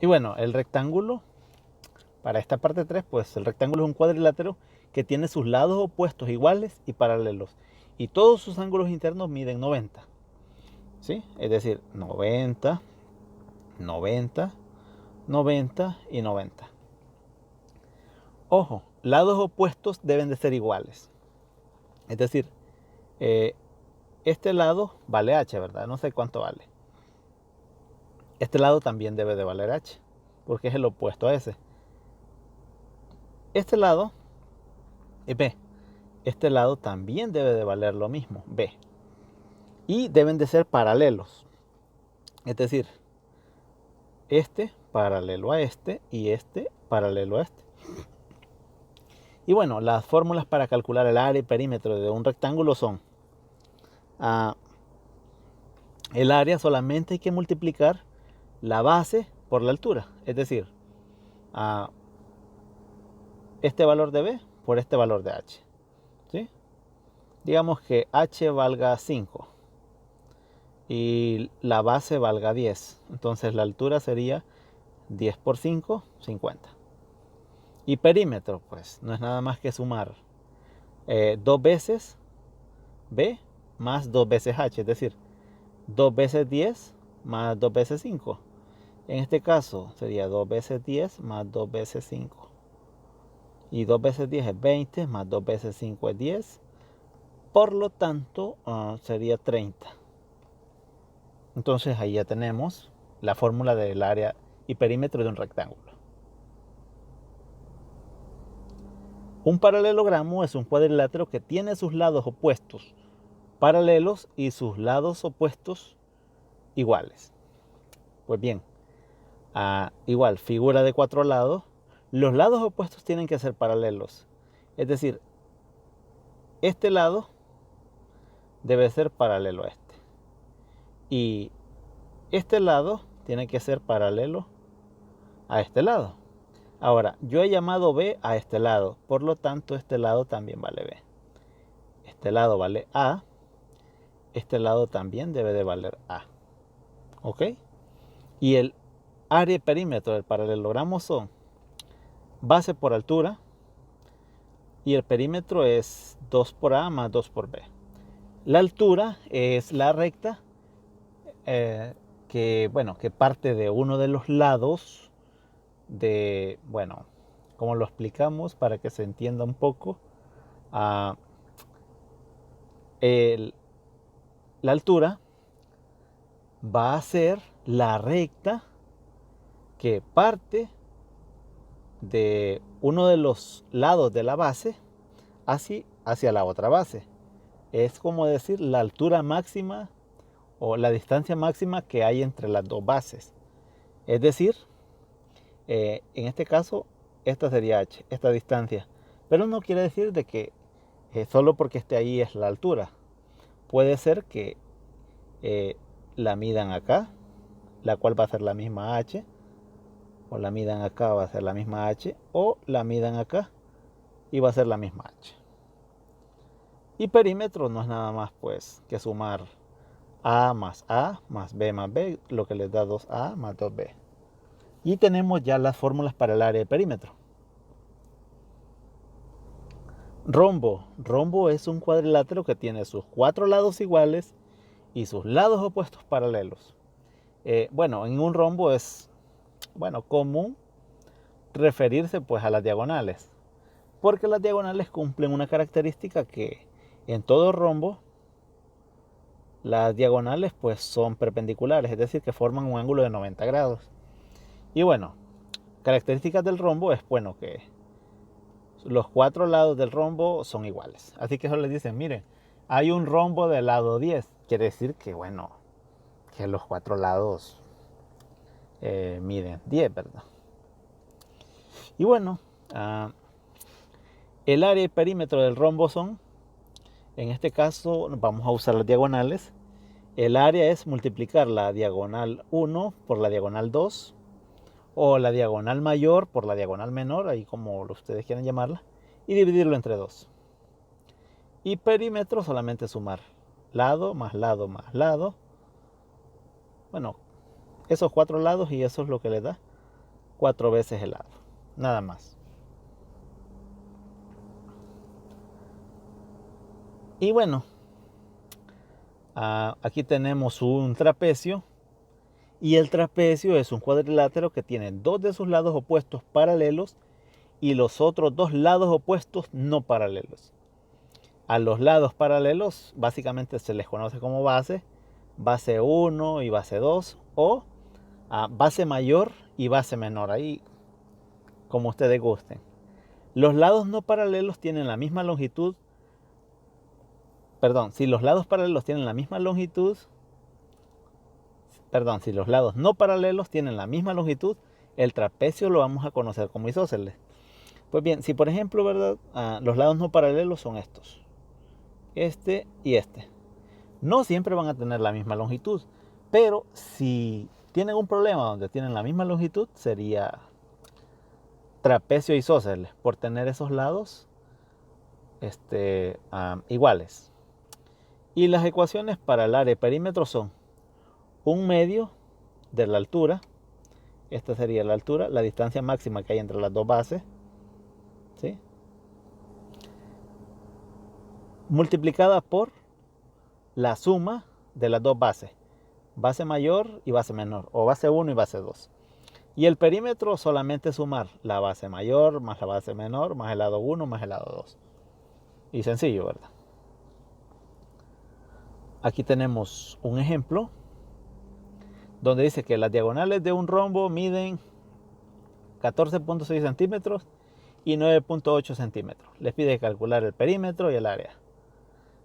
Y bueno, el rectángulo, para esta parte 3, pues el rectángulo es un cuadrilátero que tiene sus lados opuestos iguales y paralelos. Y todos sus ángulos internos miden 90. ¿Sí? Es decir, 90, 90, 90 y 90. Ojo, lados opuestos deben de ser iguales. Es decir, eh, este lado vale h, ¿verdad? No sé cuánto vale. Este lado también debe de valer h, porque es el opuesto a ese. Este lado es b. Este lado también debe de valer lo mismo, b. Y deben de ser paralelos. Es decir, este paralelo a este y este paralelo a este. Y bueno, las fórmulas para calcular el área y perímetro de un rectángulo son: el área solamente hay que multiplicar la base por la altura. Es decir, este valor de b por este valor de h. ¿Sí? Digamos que h valga 5 y la base valga 10. Entonces la altura sería 10 por 5, 50. Y perímetro, pues no es nada más que sumar 2 veces b más 2 veces h. Es decir, 2 veces 10 más 2 veces 5. En este caso sería 2 veces 10 más 2 veces 5. Y 2 veces 10 es 20, más 2 veces 5 es 10. Por lo tanto, sería 30. Entonces ahí ya tenemos la fórmula del área y perímetro de un rectángulo. Un paralelogramo es un cuadrilátero que tiene sus lados opuestos paralelos y sus lados opuestos iguales. Pues bien, igual, figura de 4 lados. Los lados opuestos tienen que ser paralelos. Es decir, este lado debe ser paralelo a este. Y este lado tiene que ser paralelo a este lado. Ahora, yo he llamado B a este lado, por lo tanto este lado también vale B. Este lado vale A, este lado también debe de valer A. ¿Ok? Y el área y perímetro del paralelogramo son base por altura y el perímetro es 2 por A más 2 por B. La altura es la recta que parte de uno de los lados de, bueno, ¿cómo lo explicamos para que se entienda un poco? La altura va a ser la recta que parte de uno de los lados de la base hacia la otra base. Es como decir la altura máxima o la distancia máxima que hay entre las dos bases. Es decir, en este caso, esta sería h, esta distancia. Pero no quiere decir de que solo porque esté ahí es la altura. Puede ser que la midan acá, la cual va a ser la misma h, o la midan acá, va a ser la misma h, o la midan acá y va a ser la misma h. Y perímetro no es nada más pues que sumar a más b más b, lo que les da 2a más 2b. Y tenemos ya las fórmulas para el área de perímetro. Rombo. Rombo es un cuadrilátero que tiene sus 4 lados iguales y sus lados opuestos paralelos. Bueno, en un rombo es común referirse pues a las diagonales, porque las diagonales cumplen una característica que en todo rombo las diagonales pues son perpendiculares, es decir, que forman un ángulo de 90 grados. Y bueno, características del rombo es que los 4 lados del rombo son iguales. Así que eso les dicen, miren, hay un rombo del lado 10. Quiere decir que que los 4 lados miden 10, ¿verdad? Y bueno, el área y perímetro del rombo son, en este caso vamos a usar las diagonales. El área es multiplicar la diagonal 1 por la diagonal 2, o la diagonal mayor por la diagonal menor, ahí como ustedes quieran llamarla, y dividirlo entre 2. Y perímetro solamente sumar lado más lado más lado. Bueno, esos 4 lados y eso es lo que le da 4 veces el lado. Nada más. Y bueno, aquí tenemos un trapecio. Y el trapecio es un cuadrilátero que tiene dos de sus lados opuestos paralelos y los otros dos lados opuestos no paralelos. A los lados paralelos básicamente se les conoce como base 1 y base 2 o base mayor y base menor, ahí como ustedes gusten. Los lados no paralelos tienen la misma longitud, si los lados paralelos tienen la misma longitud, si los lados no paralelos tienen la misma longitud, el trapecio lo vamos a conocer como isósceles. Pues bien, si por ejemplo, ¿verdad? Los lados no paralelos son estos, este y este. No siempre van a tener la misma longitud, pero si tienen un problema donde tienen la misma longitud, sería trapecio isósceles, por tener esos lados iguales. Y las ecuaciones para el área de perímetro son 1/2 de la altura, esta sería la altura, la distancia máxima que hay entre las dos bases, ¿sí? Multiplicada por la suma de las dos bases, base mayor y base menor, o base 1 y base 2. Y el perímetro solamente sumar la base mayor más la base menor más el lado 1 más el lado 2. Y sencillo, ¿verdad? Aquí tenemos un ejemplo donde dice que las diagonales de un rombo miden 14.6 centímetros y 9.8 centímetros. Les pide calcular el perímetro y el área.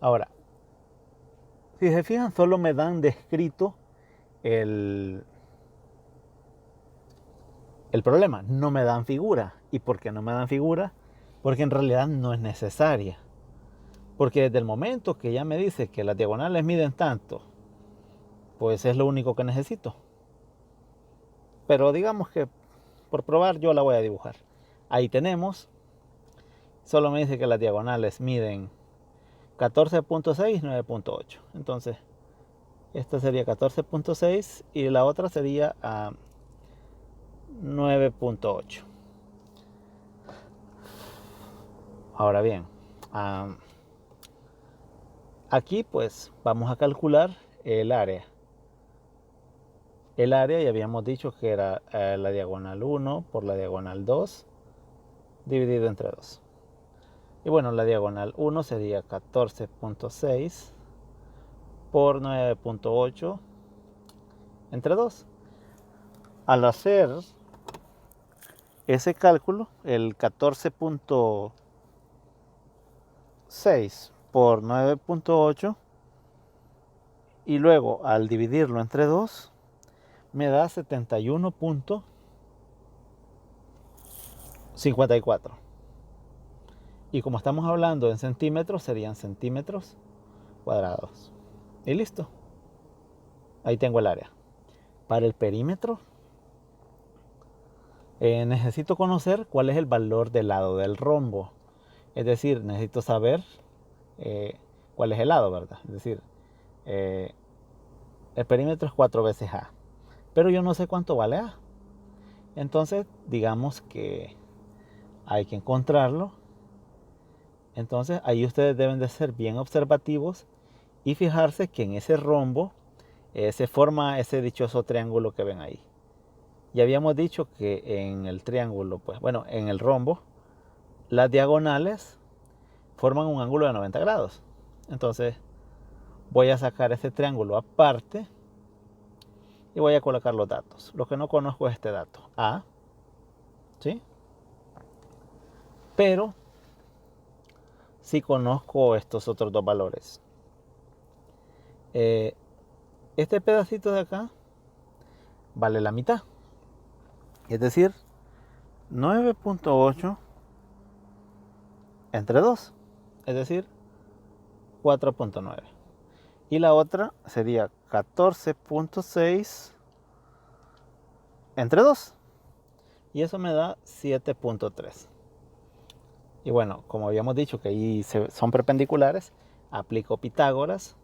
Ahora, si se fijan, solo me dan descrito el problema, no me dan figura. ¿Y por qué no me dan figura? Porque en realidad no es necesaria. Porque desde el momento que ya me dice que las diagonales miden tanto, pues es lo único que necesito. Pero digamos que por probar yo la voy a dibujar. Ahí tenemos, solo me dice que las diagonales miden 14.6, 9.8. Entonces, esta sería 14.6 y la otra sería 9.8. Ahora bien, aquí pues vamos a calcular el área. El área ya habíamos dicho que era la diagonal 1 por la diagonal 2 dividido entre 2. Y bueno, la diagonal 1 sería 14.6 por 9.8 entre 2. Al hacer ese cálculo, el 14.6 por 9.8 y luego al dividirlo entre 2 me da 71.54. Y como estamos hablando en centímetros, serían centímetros cuadrados. Y listo. Ahí tengo el área. Para el perímetro, necesito conocer cuál es el valor del lado del rombo. Es decir, necesito saber cuál es el lado, ¿verdad? Es decir, el perímetro es 4 veces A. Pero yo no sé cuánto vale A. Entonces, digamos que hay que encontrarlo. Entonces, ahí ustedes deben de ser bien observativos y fijarse que en ese rombo se forma ese dichoso triángulo que ven ahí. Ya habíamos dicho que en el triángulo, pues bueno, en el rombo, las diagonales forman un ángulo de 90 grados. Entonces, voy a sacar ese triángulo aparte y voy a colocar los datos. Lo que no conozco es este dato, A, ¿sí? Pero sí conozco estos otros dos valores. Este pedacito de acá vale la mitad. Es decir, 9.8 entre 2. Es decir, 4.9. Y la otra sería 14.6 entre 2. Y eso me da 7.3. Y bueno, como habíamos dicho que ahí son perpendiculares, aplico Pitágoras.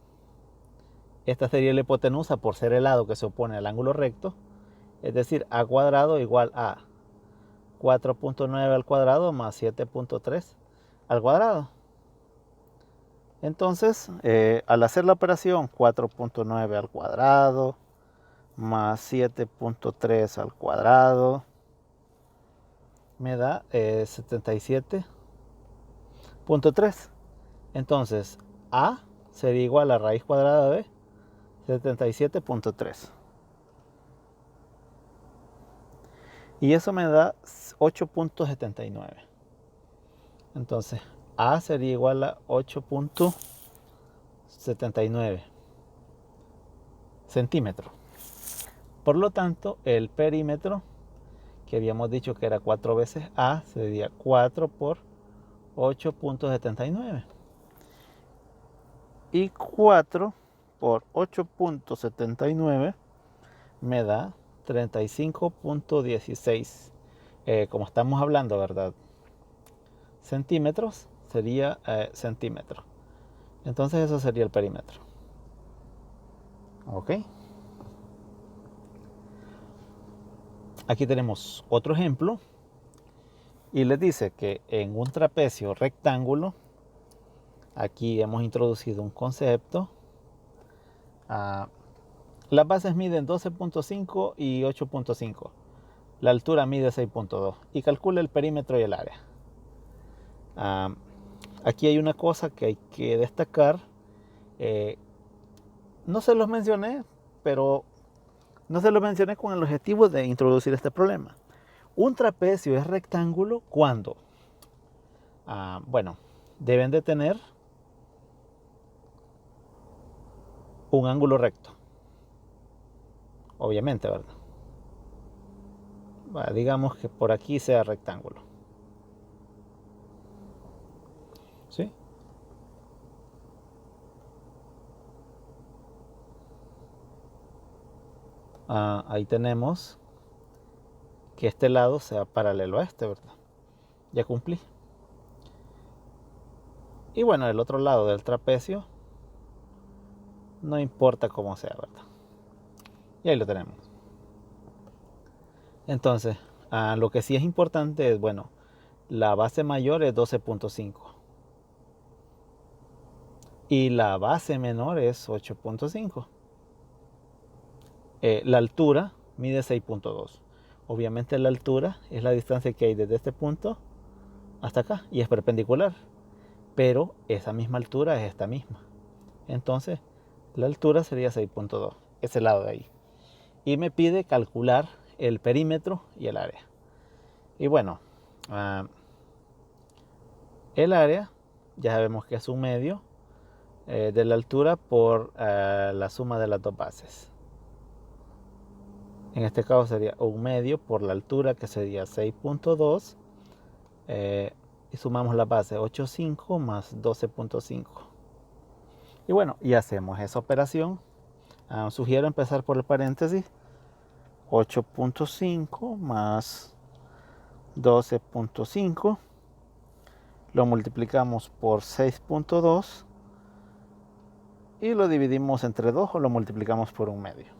Esta sería la hipotenusa por ser el lado que se opone al ángulo recto. Es decir, A cuadrado igual a 4.9 al cuadrado más 7.3 al cuadrado. Entonces, al hacer la operación 4.9 al cuadrado más 7.3 al cuadrado, me da 77.3. Entonces, A sería igual a raíz cuadrada de 77.3. Y eso me da 8.79. Entonces, A sería igual a 8.79 centímetros. Por lo tanto, el perímetro, que habíamos dicho que era 4 veces A, sería 4 por 8.79. Y 4 por 8.79 me da 35.16. Como estamos hablando, ¿verdad? Centímetros, sería centímetro. Entonces eso sería el perímetro. ¿Ok? Aquí tenemos otro ejemplo. Y les dice que en un trapecio rectángulo, aquí hemos introducido un concepto. Las bases miden 12.5 y 8.5. La altura mide 6.2. Y calcula el perímetro y el área. Aquí hay una cosa que hay que destacar. No se los mencioné, pero no se los mencioné con el objetivo de introducir este problema. Un trapecio es rectángulo cuando, bueno, deben de tener un ángulo recto. Obviamente, ¿verdad? Digamos que por aquí sea rectángulo. ¿Sí? Ahí tenemos que este lado sea paralelo a este, ¿verdad? Ya cumplí. Y bueno, el otro lado del trapecio, no importa cómo sea, ¿verdad? Y ahí lo tenemos. Entonces, lo que sí es importante es, bueno, la base mayor es 12.5 y la base menor es 8.5. La altura mide 6.2. Obviamente la altura es la distancia que hay desde este punto hasta acá y es perpendicular, pero esa misma altura es esta misma. Entonces, la altura sería 6.2, ese lado de ahí. Y me pide calcular el perímetro y el área. Y bueno, el área ya sabemos que es un medio de la altura por la suma de las dos bases. En este caso sería un medio por la altura, que sería 6.2. Y sumamos la base 8.5 más 12.5. Y bueno, y hacemos esa operación. Sugiero empezar por el paréntesis. 8.5 más 12.5. Lo multiplicamos por 6.2. Y lo dividimos entre 2 o lo multiplicamos por un medio.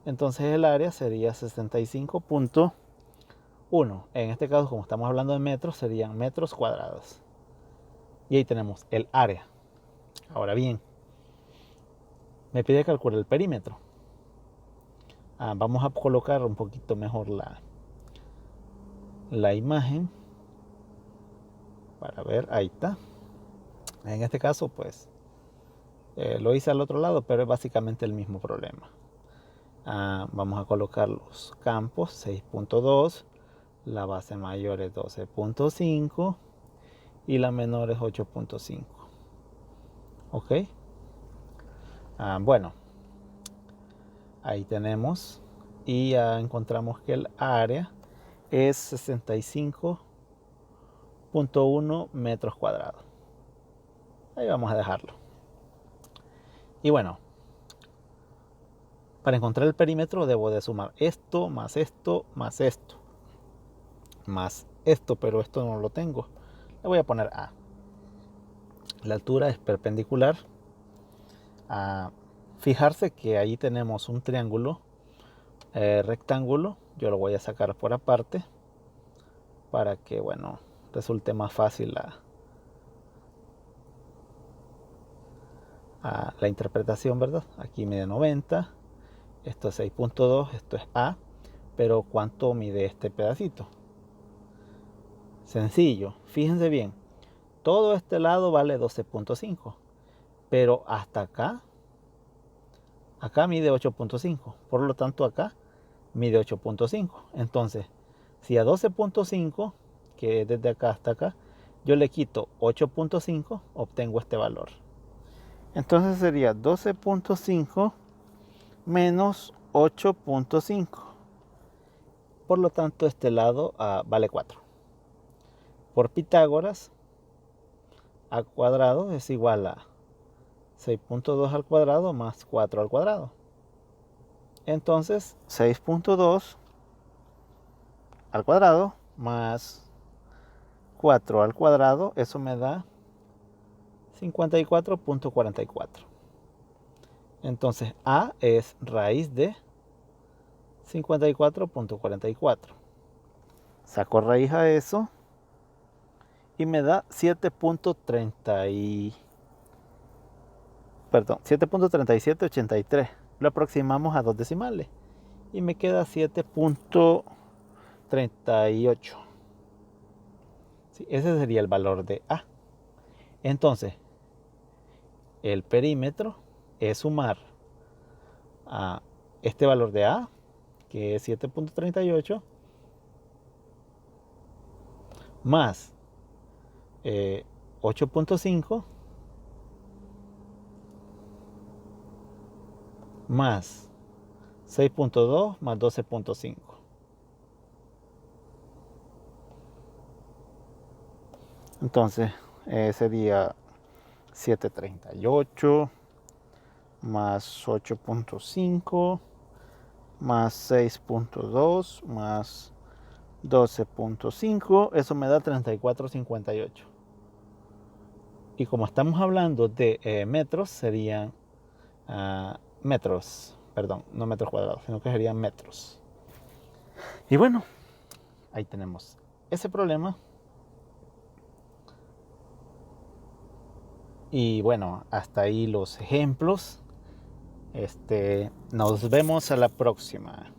Entonces el área sería 65.1. En este caso, como estamos hablando de metros, serían metros cuadrados. Y ahí tenemos el área. Ahora bien, me pide calcular el perímetro. Vamos a colocar un poquito mejor la imagen para ver. Ahí está. En este caso, pues, lo hice al otro lado, pero es básicamente el mismo problema. Vamos a colocar los campos 6.2, la base mayor es 12.5 y la menor es 8.5. Ok. Bueno, ahí tenemos y ya encontramos que el área es 65.1 metros cuadrados. Ahí vamos a dejarlo. Y bueno, para encontrar el perímetro debo de sumar esto, más esto, más esto, más esto, pero esto no lo tengo. Le voy a poner A. La altura es perpendicular. Fijarse que ahí tenemos un triángulo rectángulo. Yo lo voy a sacar por aparte. para que, bueno, resulte más fácil la interpretación, ¿verdad? Aquí mide 90, esto es 6.2, esto es A, pero ¿cuánto mide este pedacito? Sencillo, fíjense bien, todo este lado vale 12.5, pero hasta acá mide 8.5, por lo tanto acá mide 8.5. Entonces, si a 12.5, que es desde acá hasta acá, yo le quito 8.5, obtengo este valor. Entonces sería 12.5 menos 8.5. Por lo tanto, este lado vale 4. Por Pitágoras, a cuadrado es igual a 6.2 al cuadrado más 4 al cuadrado. Entonces, 6.2 al cuadrado más 4 al cuadrado, eso me da 54.44. Entonces, A es raíz de 54.44. Saco raíz a eso y me da 7.3783. Lo aproximamos a dos decimales y me queda 7.38. Sí, ese sería el valor de A. Entonces, el perímetro es sumar a este valor de A, que es 7.38, más 8.5, más 6.2, más 12.5. Entonces sería 738 más 8.5 más 6.2 más 12.5, eso me da 34.58. Y como estamos hablando de metros, serían metros, perdón, no metros cuadrados, sino que serían metros. Y bueno, ahí tenemos ese problema. Y bueno, hasta ahí los ejemplos. Nos vemos a la próxima.